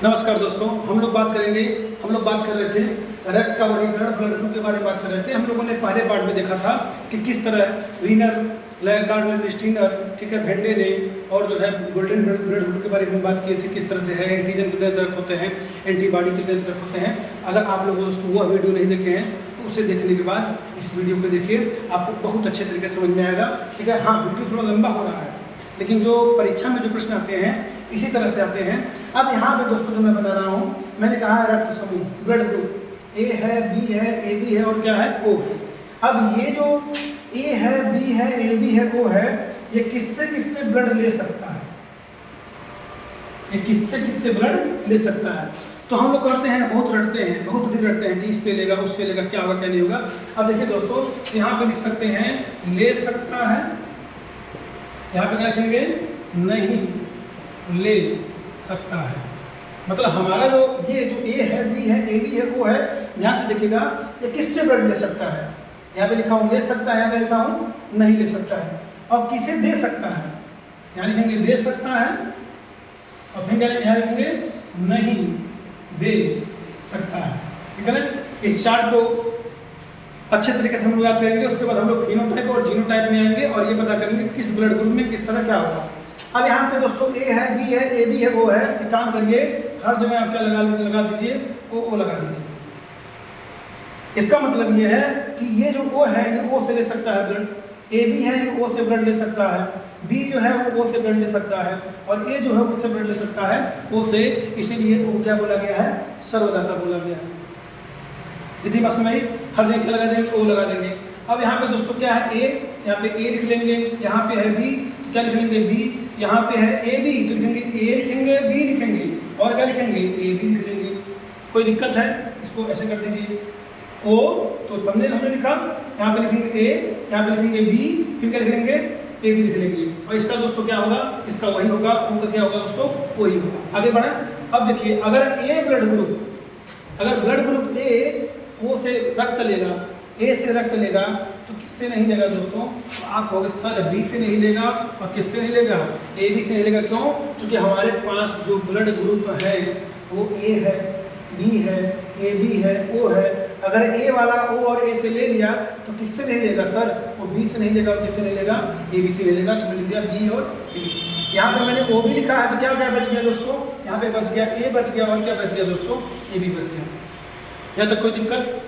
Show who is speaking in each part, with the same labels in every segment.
Speaker 1: नमस्कार दोस्तों, हम लोग बात कर रहे थे रक्त का वर्गीकरण ब्लड ग्रुप के बारे में बात कर रहे थे। हम लोगों ने पहले पार्ट में देखा था कि किस तरह वीनर, लैंकार्ड, स्टीनर, ठीक है, भेंडे ने और जो है गोल्डन ब्लड ग्रुप के बारे में बात किए थे, किस तरह से है, एंटीजन कितने तरह होते हैं, एंटीबॉडी कितने तरह होते हैं। अगर आप लोग दोस्तों वह वीडियो नहीं देखे हैं तो उसे देखने के बाद इस वीडियो को देखिए, आपको बहुत अच्छे तरीके से समझ में आएगा। ठीक है, हाँ वीडियो थोड़ा लंबा हो रहा है लेकिन जो परीक्षा में जो प्रश्न आते हैं इसी तरह से आते हैं। अब यहाँ पे दोस्तों जो मैं बता रहा हूँ, मैंने कहा है रक्त समूह, ब्लड ग्रुप, ए है, बी है, ए बी है और क्या है, ओ है। अब ये जो ए है, बी है, ए बी है, ओ है, ये किससे किससे ब्लड ले सकता है, ये किससे किससे ब्लड ले सकता है। तो हम लोग करते हैं, बहुत रटते हैं, बहुत अधिक रटते हैं कि इससे लेगा, उससे लेगा, क्या होगा क्या नहीं होगा। अब देखिए दोस्तों, यहाँ पे लिख सकते हैं ले सकता है, यहाँ पे क्या लिखेंगे, नहीं ले सकता है। मतलब हमारा जो ये जो ए है, बी है, ए बी है, ओ है, ध्यान से देखिएगा, ये किससे ब्लड ले सकता है। यहाँ पे लिखा हूँ ले सकता है, यहाँ पे लिखा हूँ नहीं ले सकता है। और किसे दे सकता है, यहाँ लिखेंगे दे सकता है और फिर यहाँ लिखेंगे नहीं दे सकता है। ठीक है ना। इस चार्ट को अच्छे तरीके से हम लोग याद करेंगे। उसके बाद हम लोग फिनोटाइप और जीनोटाइप में आएंगे और ये पता करेंगे किस ब्लड ग्रुप में किस तरह क्या होगा। अब यहाँ पे दोस्तों ए है, बी है, ए बी है, ओ है, एक काम करिए, हर जगह आप क्या लगा दीजिए, ओ लगा दीजिए। इसका मतलब ये है कि ये जो ओ है ये ओ से ले सकता है ब्लड, ए बी है ये ओ से ब्लड ले सकता है, बी जो है वो ओ से ब्लड ले सकता है और ए जो है उससे ब्लड ले सकता है ओ से। इसीलिए वो क्या बोला गया है, सर्वदाता बोला गया है। इतनी बात में हर जगह क्या लगा देंगे, ओ लगा देंगे। अब यहाँ पे दोस्तों क्या है, ए, यहाँ पे ए लिख लेंगे, यहाँ पे है बी, क्या लिख लेंगे बी, यहाँ पे है ए बी तो लिखेंगे ए लिखेंगे, बी लिखेंगे और क्या लिखेंगे ए बी लिख लेंगे। कोई दिक्कत है, इसको ऐसे कर दीजिए। ओ तो समझे, हमने लिखा, यहाँ पे लिखेंगे ए, यहाँ पे लिखेंगे बी, फिर क्या लिखेंगे ए बी लिख लेंगे। और इसका दोस्तों क्या होगा, इसका वही होगा, उनका क्या होगा दोस्तों, वही होगा। आगे बढ़े। अब देखिए, अगर ए ब्लड ग्रुप, अगर ब्लड ग्रुप ए ओ से रक्त लेगा, ए से रक्त लेगा तो किससे नहीं लेगा दोस्तों, तो आप कहोगे सर बी से नहीं लेगा और किससे नहीं लेगा, ए बी से नहीं लेगा। क्यों? क्योंकि हमारे पास जो ब्लड ग्रुप है वो ए है, बी है, ए बी है, ओ है। अगर ए वाला ओ और ए से ले लिया तो किससे नहीं लेगा सर, वो बी से नहीं लेगा और किससे नहीं लेगा, ए बी से ले लेगा। तो मैंने लिख दिया बी और ए। यहाँ पर मैंने ओ भी लिखा है तो क्या क्या बच गया दोस्तों, यहाँ पे बच गया ए बच गया और क्या बच गया दोस्तों, ए बी बच गया। यहाँ तक कोई दिक्कत?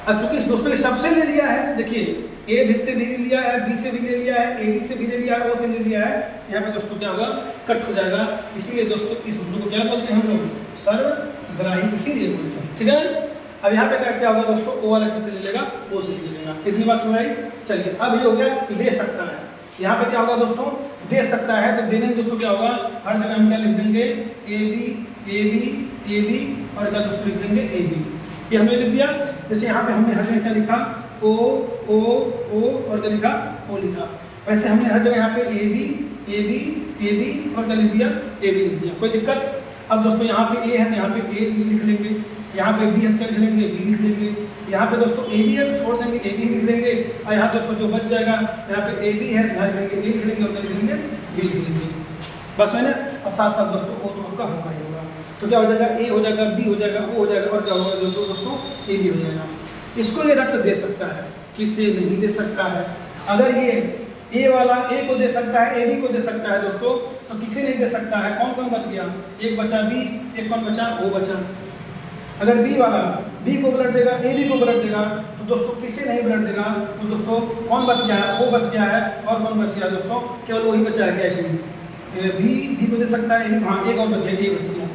Speaker 1: अब चूंकि दोस्तों ये सबसे ले लिया है, देखिए ए भी से भी ले लिया है, बी से भी ले लिया है, ए बी से भी ले लिया है, ओ से ले लिया है, यहाँ पे दोस्तों क्या होगा, कट हो जाएगा। इसीलिए दोस्तों इस ग्रुप को क्या बोलते हैं हम लोग, सर्वग्राही, इसीलिए बोलते हैं। ठीक है। अब यहाँ पे क्या होगा दोस्तों, ओ वाला किससे ले लेगा, ओ से ले लेगा। इतनी बात सुनाई। चलिए अब ये हो गया ले सकता है। यहाँ पे क्या होगा दोस्तों, दे सकता है। तो देने में दोस्तों क्या होगा, हर जगह हम क्या लिख देंगे A B, A B, A B और क्या दोस्तों लिख देंगे ए बी। ये हमने लिख दिया। जैसे यहाँ पे हमने हर जगह क्या लिखा, ओ ओ ओ और क्या लिखा, ओ लिखा। वैसे हमने हर जगह यहाँ पे A B, A B, A B और क्या लिख दिया, ए बी लिख दिया। कोई दिक्कत? अब दोस्तों यहाँ पे ए है तो यहाँ पे ए लिख लेंगे, यहाँ पे बी है तो क्या लिख लेंगे, बी लिख लेंगे। यहाँ पे दोस्तों ए बी है तो छोड़ देंगे, ए बी लिख देंगे। और यहाँ दोस्तों जो बच जाएगा, यहाँ पे ए बी है यहाँ लिखेंगे ए लिख लेंगे और क्या लिख लेंगे, बी लिख लेंगे। बस है ना। और साथ साथ दोस्तों ओ तो आपका होगा ही होगा। तो क्या हो जाएगा, ए हो जाएगा, बी हो जाएगा, ओ हो जाएगा और क्या होगा दोस्तों ए बी हो जाएगा। इसको ये रक्त दे सकता है, किसे नहीं दे सकता है। अगर ये ए वाला ए को दे सकता है, ए बी को दे सकता है दोस्तों, तो किसे नहीं दे सकता है। कौन कौन बच गया, एक बचा बी, एक कौन बचा, ओ बचा। अगर बी वाला बी को ब्लड देगा, ए बी को ब्लड देगा तो दोस्तों किसे नहीं ब्लड देगा, तो दोस्तों कौन बच गया है, ओ बच गया है और कौन बच गया दोस्तों, केवल वही बचा है। कैसे बी को दे सकता है, हाँ एक और बचे, ए बच गया।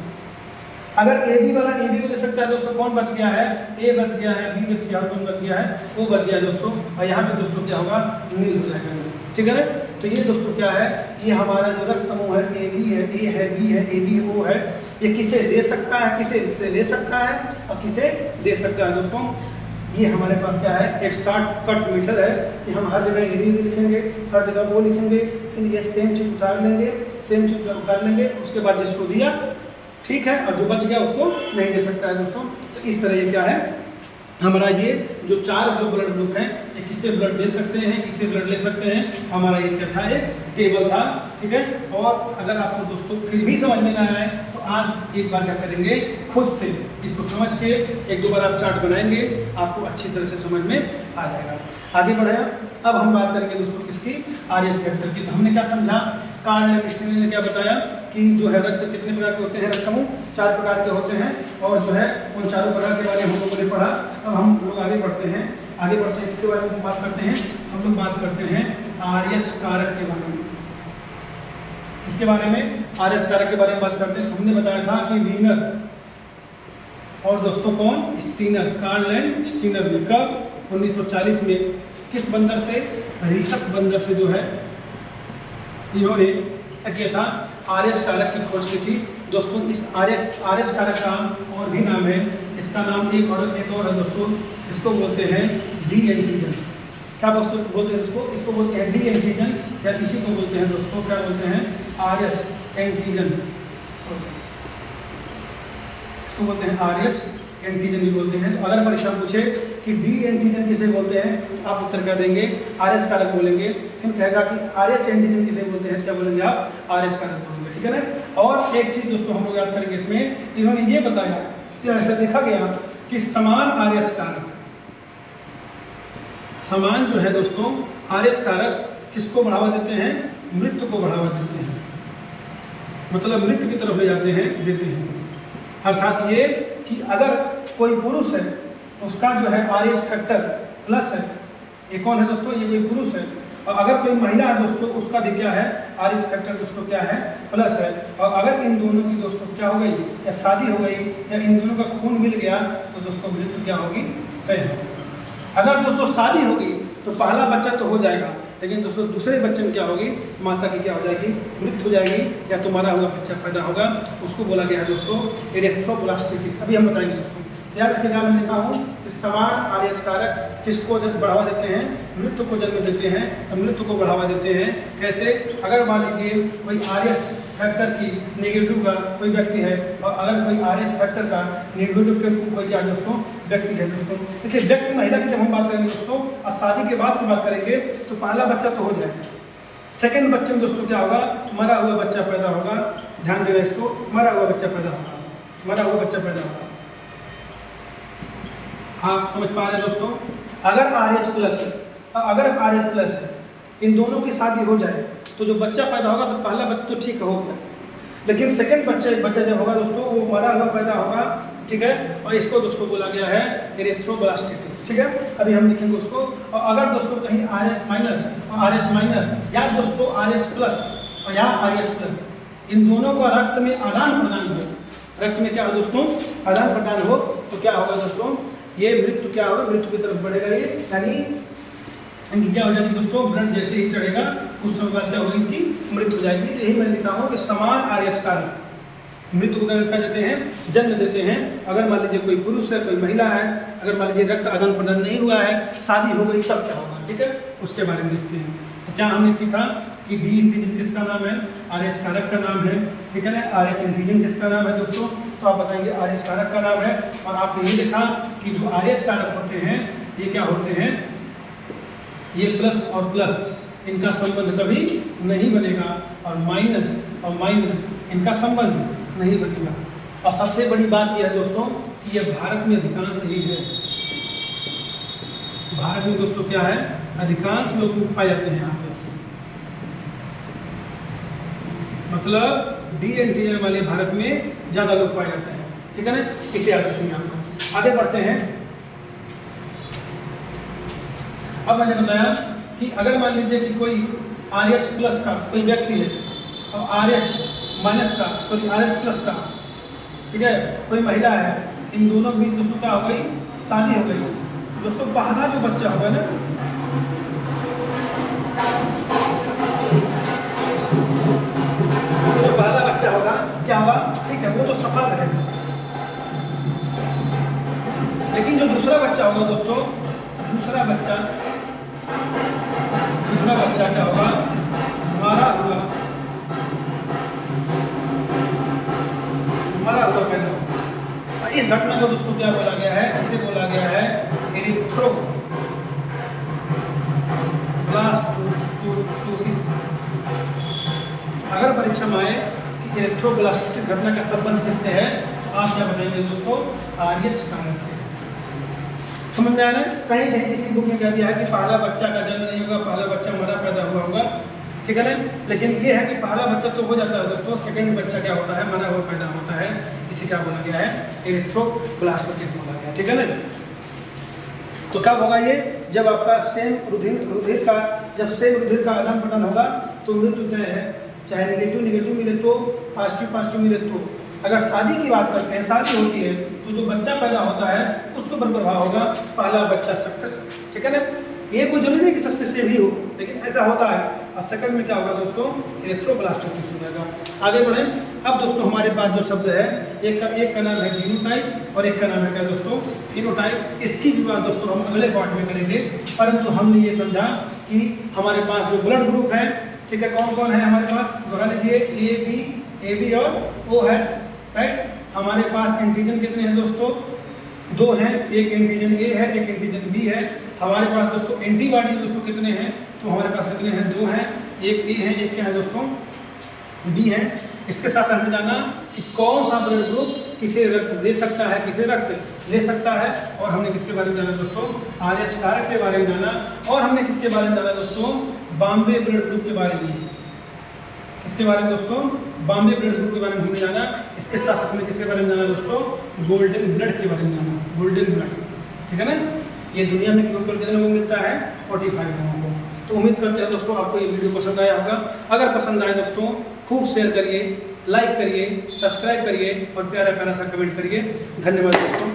Speaker 1: अगर ए बी वाला ए बी को दे सकता है दोस्तों, कौन बच गया है, ए बच गया है, बी बच गया और कौन बच गया है, ओ बच गया दोस्तों। और यहाँ पे दोस्तों क्या होगा, नील हो जाएगा। ठीक है ना। तो ये दोस्तों क्या है, ये हमारा जो रक्त समूह है, ए बी है, ए है, बी है, ए बी, ओ है, ये किसे दे सकता है, किसे ले सकता है और किसे दे सकता है दोस्तों। ये हमारे पास क्या है, एक शॉर्टकट मेथड है कि हम हर जगह ए बी लिखेंगे, हर जगह ओ लिखेंगे, फिर ये सेम चीज उतार लेंगे, सेम चीज उतार लेंगे। उसके बाद जिसको दिया ठीक है और जो बच गया उसको नहीं दे सकता है दोस्तों। तो इस तरह ये क्या है, हमारा ये जो चार जो ब्लड ग्रुप हैं, ये किससे ब्लड दे सकते हैं, किससे ब्लड ले सकते हैं, हमारा ये क्या था, एक टेबल था। ठीक है। और अगर आपको दोस्तों फिर भी समझ में ना आए तो आज एक बार क्या करेंगे, खुद से इसको समझ के एक दो बार आप चार्ट बनाएंगे, आपको अच्छी तरह से समझ में आ जाएगा। आगे बढ़ाया, अब हम बात करेंगे दोस्तों किसकी, आरएच फैक्टर की। तो हमने क्या समझा, कार्ल लैंड ने क्या बताया कि जो है रक्त कितने प्रकार के होते हैं, रक्त समूह 4 प्रकार के होते हैं, और जो है उन चारों प्रकार के बारे में हम लोगों ने पढ़ा। अब हम लोग आगे बढ़ते हैं, किसके बारे में बात करते हैं, हम लोग बात करते हैं आरएच कारक के बारे में। इसके बारे में आरएच कारक के बारे में बात करते हैं। तो हमने बताया था कि वीनर और दोस्तों कौन, स्टीनर, कार्ल लैंड स्टीनर ने कब 1940 में किस बंदर से, रिसक बंदर से जो है इन्होंने क्या किया था, आरएच कारक की खोज की थी। दोस्तों इस आरएच कारक का और भी नाम है, इसका नाम एक और है दोस्तों, इसको बोलते हैं डी एंटीजन। क्या दोस्तों बोलते हैं इसको बोलते हैं डी एंटीजन, या इसी को बोलते हैं दोस्तों क्या बोलते हैं, आरएच एंटीजन। इसको बोलते हैं आरएच एंटीजन भी बोलते हैं। तो अगर परीक्षा पूछे कि डी एंटीजन किसे बोलते हैं, तो आप उत्तर क्या देंगे, आरएच कारक बोलेंगे। फिर कहेगा कि आरएच एंटीजन किसे बोलते हैं, क्या बोलेंगे आप, आरएच कारक बोलेंगे, ठीक है ना। और एक चीज दोस्तों हम लोग याद करेंगे इसमें, इन्होंने ये बताया कि ऐसा देखा गया कि समान आरएच कारक, समान जो है दोस्तों आरएच कारक किसको बढ़ावा देते हैं, मृत्यु को बढ़ावा देते हैं, मतलब मृत्यु की तरफ ले जाते हैं, देते हैं। अर्थात ये कि अगर कोई पुरुष है उसका जो है आरएच फैक्टर प्लस है, ये कौन है दोस्तों, ये कोई पुरुष है, और अगर कोई महिला है दोस्तों उसका भी क्या है, आरएच फैक्टर दोस्तों क्या है, प्लस है। और अगर इन दोनों की दोस्तों क्या हो गई, या शादी हो गई, या इन दोनों का खून मिल गया, तो दोस्तों मृत्यु क्या होगी, तय है। अगर दोस्तों शादी होगी तो पहला बच्चा तो हो जाएगा, लेकिन दोस्तों दूसरे बच्चे में क्या होगी, माता की क्या हो जाएगी, मृत्यु हो जाएगी, या तो मरा हुआ बच्चा पैदा होगा, उसको बोला गया है दोस्तों इरेथ्रोब्लास्टिटिस। अभी हम बताएंगे दोस्तों, याद रखिएगा, मैं लिखा हूँ इस समान आरएच कारक किसको बढ़ावा देते हैं, मृत्यु को जन्म देते हैं, मृत्यु को बढ़ावा देते हैं। कैसे, अगर मान लीजिए कोई आरएच फैक्टर की नेगेटिव का कोई व्यक्ति है, और अगर कोई आरएच फैक्टर का नेगेटिव के कोई क्या दोस्तों व्यक्ति है दोस्तों, देखिए व्यक्ति महिला की जब हम बात करेंगे दोस्तों, और शादी के बाद की बात करेंगे, तो पहला बच्चा तो हो जाएगा, सेकेंड बच्चे में दोस्तों क्या होगा, मरा हुआ बच्चा पैदा होगा। ध्यान देना इसको, मरा हुआ बच्चा पैदा होगा, मरा हुआ बच्चा पैदा होगा। आप समझ पा रहे हैं दोस्तों, अगर आरएच प्लस है, अगर आरएच प्लस है, इन दोनों की शादी हो जाए, तो जो बच्चा पैदा होगा, तो पहला बच्चा तो ठीक हो गया, लेकिन सेकंड बच्चा जब होगा दोस्तों, वो मरा हुआ पैदा होगा, ठीक है। और इसको दोस्तों बोला गया है इरेथ्रोब्लास्टिटिस, ठीक है। अभी हम लिखेंगे उसको। और अगर दोस्तों कहीं आरएच माइनस और आरएच माइनस, या दोस्तों आरएच प्लस और या आरएच प्लस, इन दोनों का रक्त में आदान प्रदान हो, रक्त में क्या हो दोस्तों, आदान प्रदान हो, तो क्या होगा दोस्तों, ये मृत्यु क्या होगा, मृत्यु की तरफ बढ़ेगा ये, यानी इनकी क्या हो जाएगी दोस्तों, ब्लड जैसे ही चढ़ेगा उस समय बाद क्या होगी, इनकी मृत्यु हो जाएगी। तो यही मैंने लिखा हूँ कि समान आरएच कारक मृत्यु को क्या देते हैं, जन्म देते हैं। अगर मान लीजिए कोई पुरुष है, कोई महिला है, अगर मान लीजिए रक्त आदान प्रदान नहीं हुआ है, शादी हो गई, तब क्या होगा, ठीक है, उसके बारे में देखते हैं। तो क्या हमने सीखा कि डी एंटीजन किसका नाम है, आरएच कारक का नाम है, ठीक है ना। आरएच एंटीजन किसका नाम है दोस्तों, तो आप बताएंगे आरएच कारक का नाम है। और आपने ये देखा कि जो आरएच कारक होते हैं, ये क्या होते हैं, ये प्लस और प्लस इनका संबंध कभी नहीं बनेगा, और माइनस इनका संबंध नहीं बनेगा। और सबसे बड़ी बात यह है दोस्तों कि यह भारत में अधिकांश ही है, भारत में दोस्तों क्या है, अधिकांश लोग पाए जाते हैं यहाँ पे, मतलब डी एंटीजन वाले भारत में ज़्यादा लोग पाए जाते हैं, ठीक है ना। इसे याद रखेंगे आप लोग। आगे बढ़ते हैं। अब मैंने बताया कि अगर मान लीजिए कि कोई आरएच प्लस का कोई व्यक्ति है, और आरएच माइनस का, सॉरी आरएच प्लस का, ठीक है, कोई महिला है, इन दोनों के बीच दोस्तों क्या हो गई, शादी हो गई। दोस्तों पहला जो बच्चा होगा ना, जो पहला बच्चा होगा क्या होगा, ठीक है, वो तो सफल रहेगा, लेकिन जो दूसरा बच्चा होगा दोस्तों, दूसरा बच्चा क्या होगा, मरा हुआ पैदा होगा। इस घटना को दोस्तों क्या बोला गया है, इसे बोला गया है इरेथ्रोब्लास्टोसिस। अगर परीक्षा में आए कि इलेक्ट्रोब्लास्टिक घटना का संबंध किससे है? आप क्या बताएंगे दोस्तों? RH कारक से। समझ में आ रहा है? कहीं कहीं किसी बुक में कह दिया है कि पहला बच्चा का जन्म नहीं होगा, पहला बच्चा मरा पैदा हुआ होगा, ठीक है ना। लेकिन ये है कि पहला बच्चा तो हो जाता है दोस्तों, सेकंड बच्चा क्या होता है? मरा हुआ पैदा होता है। इसी क्या बोला गया है? इलेक्ट्रोब्लास्टिक बोला गया, ठीक है ना। तो कब होगा ये? जब आपका सेम रुधिर का जब सेम रुधिर का आदान प्रदान होगा तो मृत्यु तय है। चाहे नेगेटिव मिले तो, पॉजिटिव मिले तो। अगर शादी की बात करते हैं, शादी होती है तो जो बच्चा पैदा होता है उसके ऊपर प्रभाव होगा पहला बच्चा सक्सेस, ठीक है ना। ये कोई जरूरी नहीं कि सक्सेस से भी हो, लेकिन ऐसा होता है। और सेकंड में क्या होगा दोस्तों? इलेक्ट्रोब्लास्टिक हो जाएगा। आगे बढ़ें। अब दोस्तों हमारे पास जो शब्द है, एक का नाम है जीनोटाइप और एक का नाम है क्या दोस्तों? फिनोटाइप। इसकी भी बात दोस्तों हम अगले पार्ट में करेंगे, परंतु हमने ये समझा कि हमारे पास जो ब्लड ग्रुप है, ठीक है, कौन कौन है हमारे पास? बता लीजिए ए बी और O है, राइट। हमारे पास एंटीजन कितने हैं दोस्तों? 2 हैं, एक एंटीजन A है, एक एंटीजन B है। हमारे पास दोस्तों एंटीबॉडी दोस्तों कितने हैं? तो हमारे पास कितने हैं? 2 हैं, एक A है, एक क्या है दोस्तों? B है। इसके साथ हमने जाना कि कौन सा ब्लड ग्रुप किसे रक्त दे सकता है, किसे रक्त ले सकता है। और हमने किसके बारे में जाना दोस्तों? RH कारक के बारे में जाना। और हमने किसके बारे में जाना दोस्तों? बॉम्बे ब्लड ग्रुप के बारे में। इसके बारे में दोस्तों? बॉम्बे ब्लड ग्रुप के बारे में हमने जाना। इसके साथ साथ में किसके बारे में जाना दोस्तों? गोल्डन ब्लड के बारे में जाना, गोल्डन ब्लड, ठीक है ना। ये दुनिया में कितने लोगों को मिलता है? 45 लोगों को। तो उम्मीद करते हैं दोस्तों आपको ये वीडियो पसंद आया होगा। अगर पसंद आए दोस्तों खूब शेयर करिए, लाइक करिए, सब्सक्राइब करिए और प्यारा प्यारा सा कमेंट करिए। धन्यवाद दोस्तों।